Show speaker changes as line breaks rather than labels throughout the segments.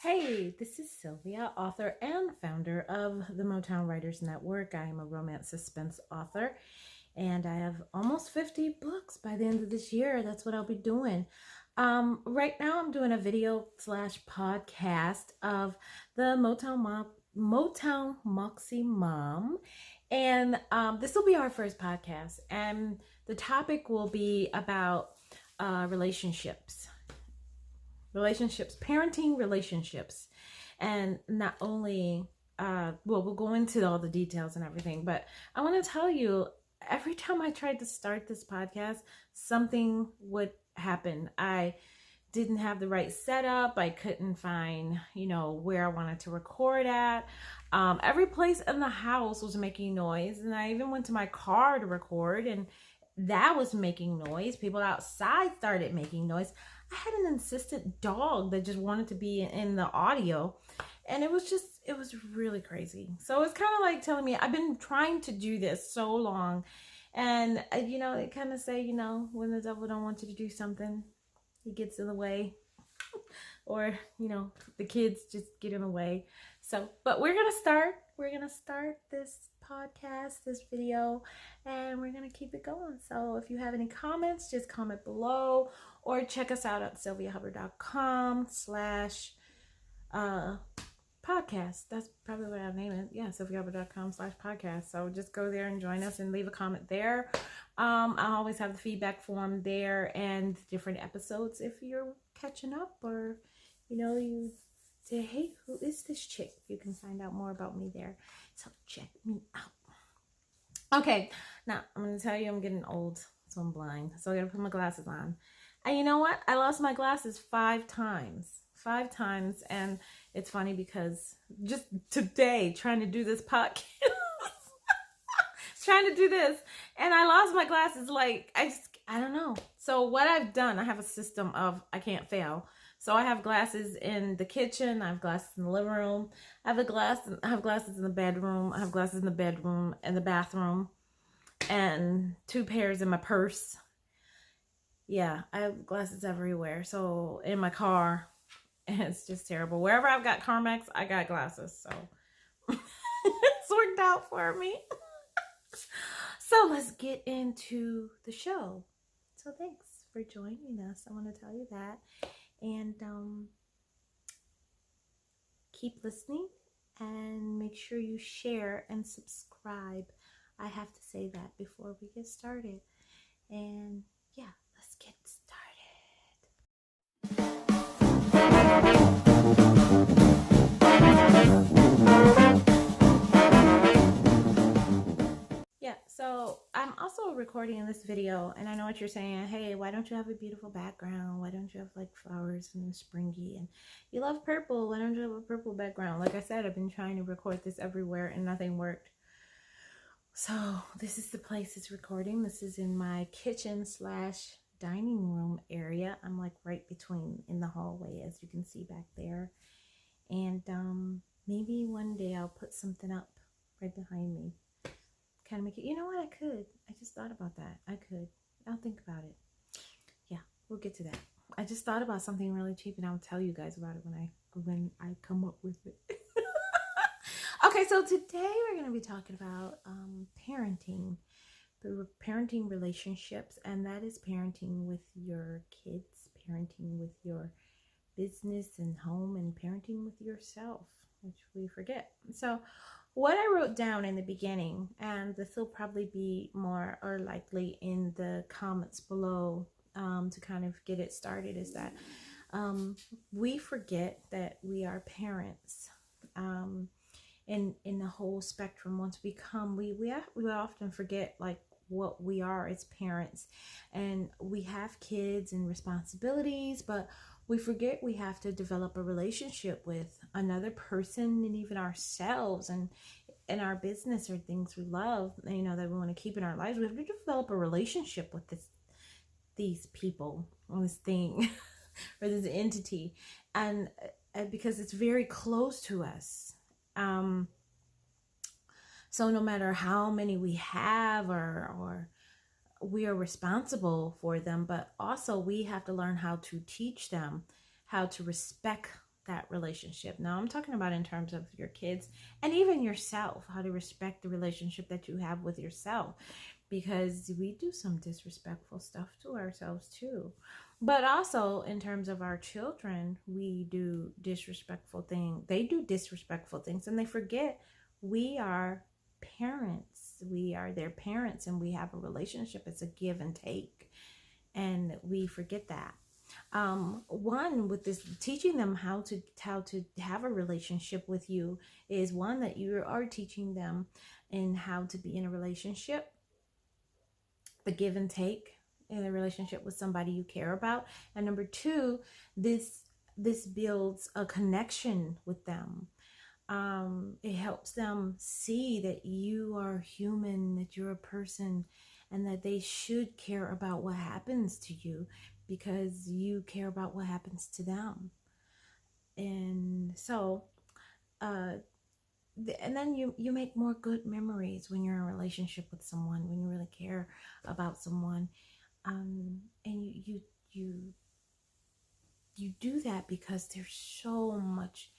Hey, this is Sylvia, author and founder of the Motown Writers Network. I am a romance suspense author, and I have almost 50 books by the end of this year. That's what I'll be doing. Right now, I'm doing a video slash podcast of the Motown Moxie Mom, and this will be our first podcast, and the topic will be about parenting relationships. And not only we'll go into all the details and everything, but I want to tell you, every time I tried to start this podcast, something would happen. I didn't have the right setup. I couldn't find where I wanted to record at. Every place in the house was making noise, and I even went to my car to record, and that was making noise. People outside started making noise. I had an insistent dog that just wanted to be in the audio, and it was really crazy. So it's kind of like telling me, I've been trying to do this so long, and they kind of say, when the devil don't want you to do something, he gets in the way, or the kids just get in the way. So, but we're gonna start this podcast, this video, and we're gonna keep it going. So if you have any comments, just comment below, or check us out at sylviahubbard.com/podcast. That's probably what I'll name it. Yeah, sylviahubbard.com/podcast. So just go there and join us and leave a comment there. I always have the feedback form there and different episodes if you're catching up, or you say, hey, who is this chick? You can find out more about me there. So check me out. Okay, now I'm going to tell you, I'm getting old, so I'm blind. So I got to put my glasses on. And you know what? I lost my glasses 5 times. 5 times. And it's funny because just today, trying to do this podcast, and I lost my glasses. Like, I don't know. So what I've done, I have a system of I can't fail. So I have glasses in the kitchen. I have glasses in the living room. I have glasses in the bedroom. I have glasses in the bedroom and the bathroom, and 2 pairs in my purse. Yeah, I have glasses everywhere. So in my car, and it's just terrible. Wherever I've got Carmex, I got glasses. So it's worked out for me. So let's get into the show. So thanks for joining us. I want to tell you that. And keep listening, and make sure you share and subscribe. I have to say that before we get started. And yeah, let's get started. Yeah, so I'm also recording this video, and I know what you're saying. Hey, why don't you have a beautiful background? Why don't you have like flowers and springy? And you love purple. Why don't you have a purple background? Like I said, I've been trying to record this everywhere and nothing worked. So this is the place it's recording. This is in my kitchen / dining room area. I'm like right between in the hallway, as you can see back there. And maybe one day I'll put something up right behind me. Kind of make it, what, I just thought about that. I'll think about it. Yeah, we'll get to that. I just thought about something really cheap, and I'll tell you guys about it when I come up with it. Okay, so today we're going to be talking about parenting relationships, and that is parenting with your kids, parenting with your business and home, and parenting with yourself, which we forget. So what I wrote down in the beginning, and this will probably be more or likely in the comments below to kind of get it started, is that we forget that we are parents in the whole spectrum. Once we come, we often forget like what we are as parents, and we have kids and responsibilities, but we forget we have to develop a relationship with another person, and even ourselves, and in our business or things we love, that we want to keep in our lives. We have to develop a relationship with these people, or this thing, or this entity, and because it's very close to us. So no matter how many we have, or we are responsible for them, but also we have to learn how to teach them how to respect that relationship. Now I'm talking about in terms of your kids and even yourself, how to respect the relationship that you have with yourself, because we do some disrespectful stuff to ourselves too. But also in terms of our children, we do disrespectful things. They do disrespectful things and they forget we are parents. We are their parents and we have a relationship. It's a give and take. And we forget that. One with this, teaching them how to have a relationship with you is one that you are teaching them in how to be in a relationship, the give and take in a relationship with somebody you care about. And number two, this builds a connection with them. It helps them see that you are human, that you're a person, and that they should care about what happens to you because you care about what happens to them. And so, and then you make more good memories when you're in a relationship with someone, when you really care about someone. And you do that because there's so much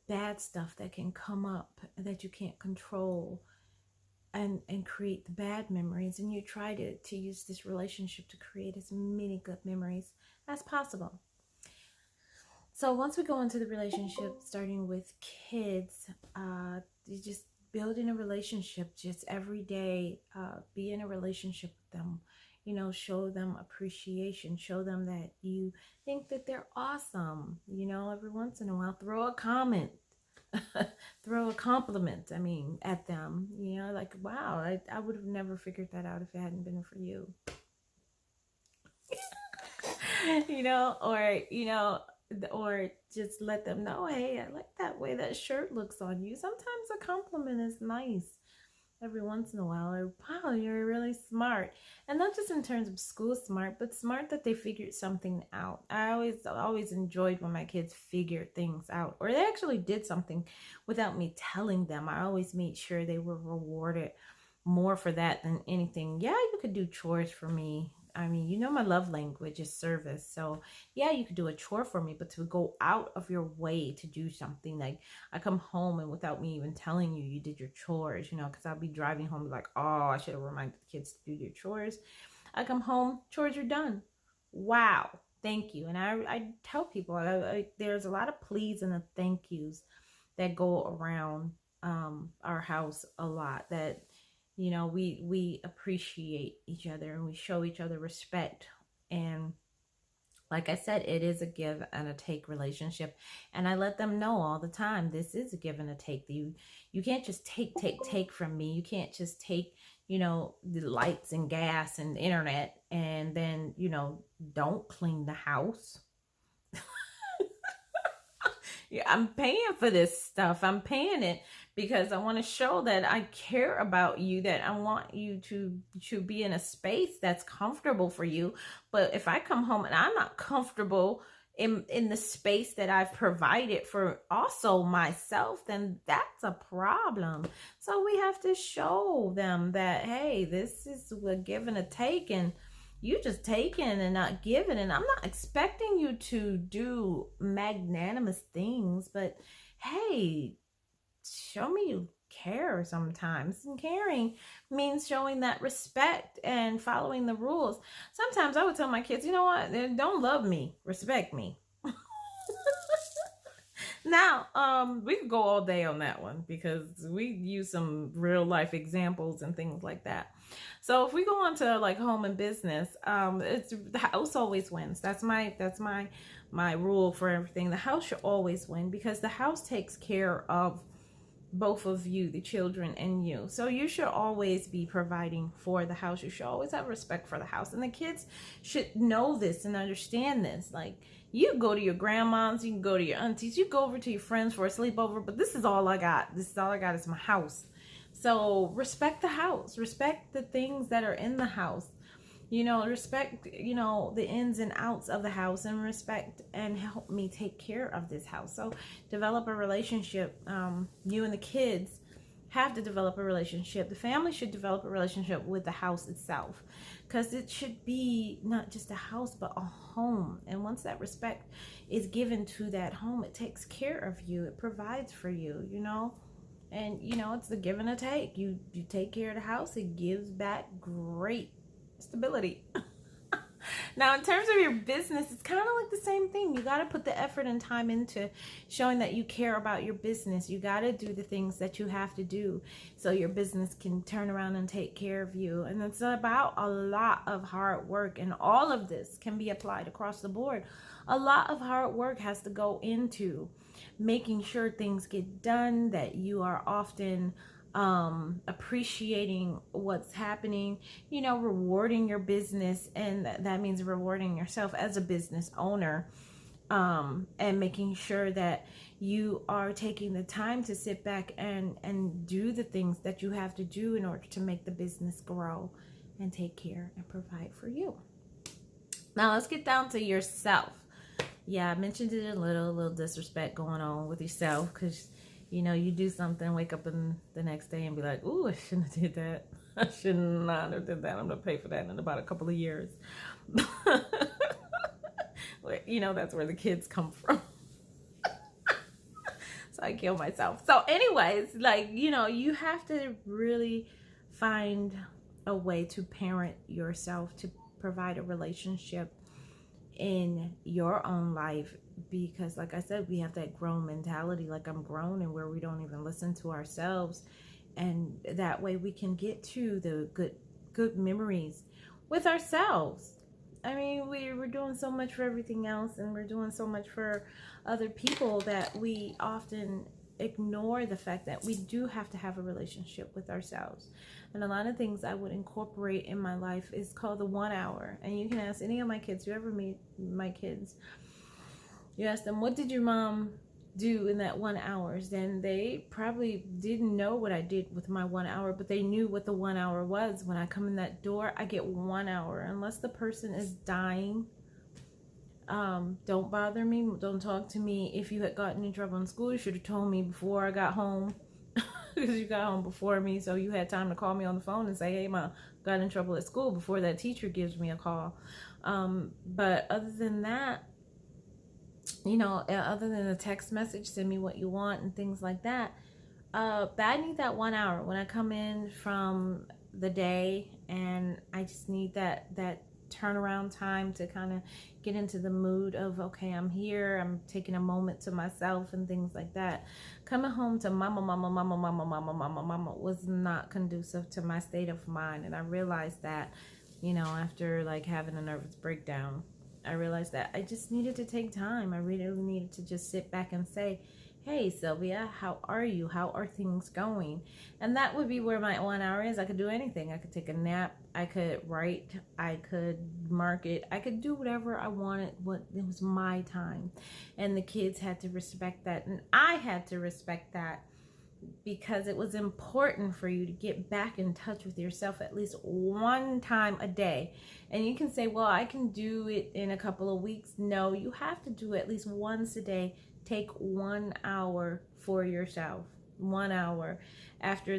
bad stuff that can come up that you can't control and create the bad memories. And you try to use this relationship to create as many good memories as possible. So once we go into the relationship, starting with kids, you just building a relationship just every day, be in a relationship with them, show them appreciation, show them that you think that they're awesome, every once in a while, throw a comment, throw a compliment, at them, like, wow, I would have never figured that out if it hadn't been for you, or just let them know, hey, I like that way that shirt looks on you. Sometimes a compliment is nice every once in a while, or wow, you're really smart. And not just in terms of school smart, but smart that they figured something out. I always enjoyed when my kids figured things out, or they actually did something without me telling them. I always made sure they were rewarded more for that than anything. Yeah, you could do chores for me. My love language is service. So yeah, you could do a chore for me, but to go out of your way to do something, like I come home and without me even telling you did your chores, because I'll be driving home like, oh, I should have reminded the kids to do their chores. I come home, chores are done. Wow, thank you. And I tell people, there's a lot of please and the thank yous that go around our house a lot, that we appreciate each other and we show each other respect. And like I said, it is a give and a take relationship. And I let them know all the time, this is a give and a take. You can't just take from me. You can't just take, the lights and gas and the internet and then, don't clean the house. Yeah, I'm paying for this stuff. I'm paying it because I want to show that I care about you, that I want you to be in a space that's comfortable for you. But if I come home and I'm not comfortable in the space that I've provided for also myself, then that's a problem. So we have to show them that, hey, this is a give and a take, and you just taking and not giving. And I'm not expecting you to do magnanimous things, but hey, show me you care sometimes. And caring means showing that respect and following the rules. Sometimes I would tell my kids, you know what, don't love me, respect me. Now, we could go all day on that one because we use some real life examples and things like that. So if we go on to like home and business, it's the house always wins. That's my rule for everything. The house should always win because the house takes care of both of you, the children and you. So you should always be providing for the house. You should always have respect for the house. And the kids should know this and understand this. Like, you go to your grandmas, you can go to your aunties, you go over to your friends for a sleepover, but this is all I got. This is all I got is my house. So respect the house. Respect the things that are in the house. Respect, the ins and outs of the house, and respect and help me take care of this house. So develop a relationship, you and the kids have to develop a relationship. The family should develop a relationship with the house itself, because it should be not just a house but a home. And once that respect is given to that home, it takes care of you, it provides for you, you know. And you know, it's the give and a take. You take care of the house, it gives back great stability. Now, in terms of your business, it's kind of like the same thing. You got to put the effort and time into showing that you care about your business. You got to do the things that you have to do so your business can turn around and take care of you. And it's about a lot of hard work. And all of this can be applied across the board. A lot of hard work has to go into making sure things get done, that you are often appreciating what's happening, you know, rewarding your business, and that means rewarding yourself as a business owner, and making sure that you are taking the time to sit back and do the things that you have to do in order to make the business grow and take care and provide for you. Now let's get down to yourself. Yeah, I mentioned it a little disrespect going on with yourself, because you know, you do something, wake up in the next day and be like, ooh, I shouldn't have did that. I should not have did that. I'm going to pay for that in about a couple of years. You know, that's where the kids come from. So I kill myself. So anyways, like, you know, you have to really find a way to parent yourself, to provide a relationship in your own life, because like I said, we have that grown mentality, like I'm grown, and where we don't even listen to ourselves, and that way we can get to the good memories with ourselves. I mean, we're doing so much for everything else, and we're doing so much for other people, that we often ignore the fact that we do have to have a relationship with ourselves. And a lot of things I would incorporate in my life is called the 1 hour. And you can ask any of my kids, you ever meet my kids, you ask them, what did your mom do in that 1 hour? Then they probably didn't know what I did with my 1 hour, but they knew what the 1 hour was. When I come in that door, I get 1 hour. Unless the person is dying, don't bother me, don't talk to me. If you had gotten in trouble in school, you should have told me before I got home, because you got home before me, so you had time to call me on the phone and say, hey, ma, got in trouble at school, before that teacher gives me a call. But other than that, you know, other than a text message, send me what you want and things like that, I need that 1 hour when I come in from the day, and I just need that turnaround time to kind of get into the mood of, okay, I'm here, I'm taking a moment to myself and things like that. Coming home to mama was not conducive to my state of mind. And I realized that, you know, after like having a nervous breakdown, I realized that I just needed to take time. I really needed to just sit back and say, hey, Sylvia, how are you? How are things going? And that would be where my 1 hour is. I could do anything. I could take a nap. I could write. I could market. I could do whatever I wanted. It was my time. And the kids had to respect that. And I had to respect that, because it was important for you to get back in touch with yourself at least one time a day. And you can say, well, I can do it in a couple of weeks. No, you have to do it at least once a day. Take 1 hour for yourself. 1 hour after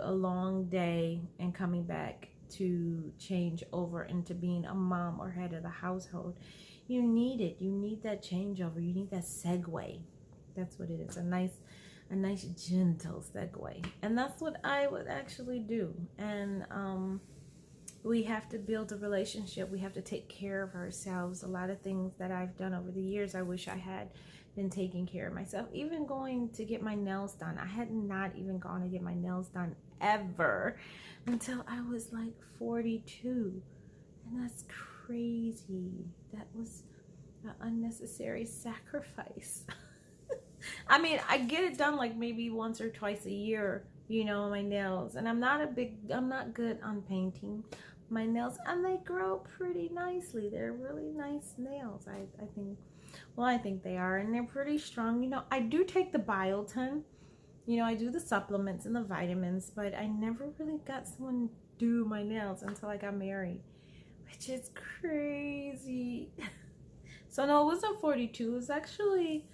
a long day, and coming back to change over into being a mom or head of the household. You need it. You need that changeover. You need that segue. That's what it is. A nice gentle segue. And that's what I would actually do. And we have to build a relationship. We have to take care of ourselves. A lot of things that I've done over the years, I wish I had been taking care of myself. Even going to get my nails done. I had not even gone to get my nails done ever until I was like 42. And that's crazy. That was an unnecessary sacrifice. I mean, I get it done like maybe once or twice a year, you know, my nails. And I'm not good on painting my nails, and they grow pretty nicely. They're really nice nails. I think they are, and they're pretty strong. You know, I do take the biotin, you know, I do the supplements and the vitamins, but I never really got someone to do my nails until I got married, which is crazy. So no, it wasn't 42. It was actually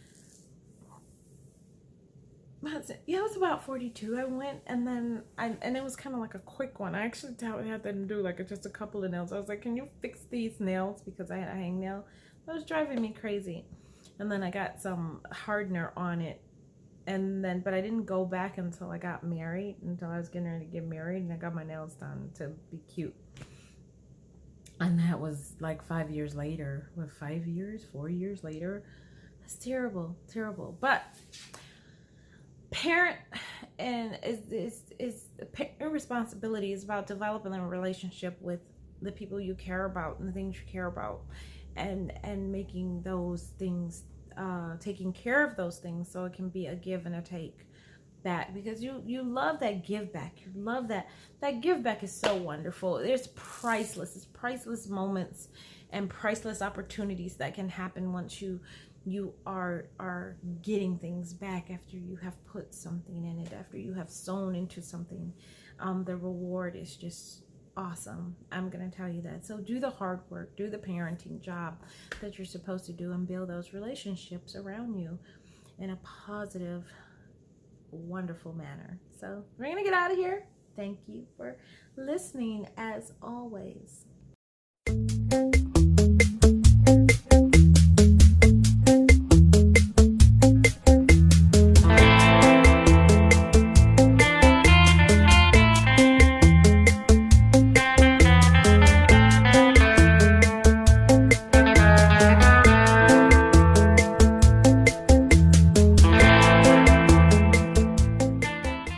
yeah, it was about 42. I went, and then and it was kind of like a quick one. I actually had them do like just a couple of nails. I was like, can you fix these nails, because I had a hangnail that was driving me crazy. And then I got some hardener on it, and then but I didn't go back until I got married, until I was getting ready to get married, and I got my nails done to be cute. And that was like 5 years later. What, 5 years, 4 years later? That's terrible, terrible. But parent and is parent responsibility is about developing a relationship with the people you care about and the things you care about, and making those things, taking care of those things, so it can be a give and a take back, because you love that give back. You love that give back is so wonderful. It's priceless moments and priceless opportunities that can happen once you are getting things back after you have put something in it, after you have sown into something. The reward is just awesome. I'm gonna tell you that. So do the hard work, do the parenting job that you're supposed to do, and build those relationships around you in a positive, wonderful manner. So we're gonna get out of here. Thank you for listening as always.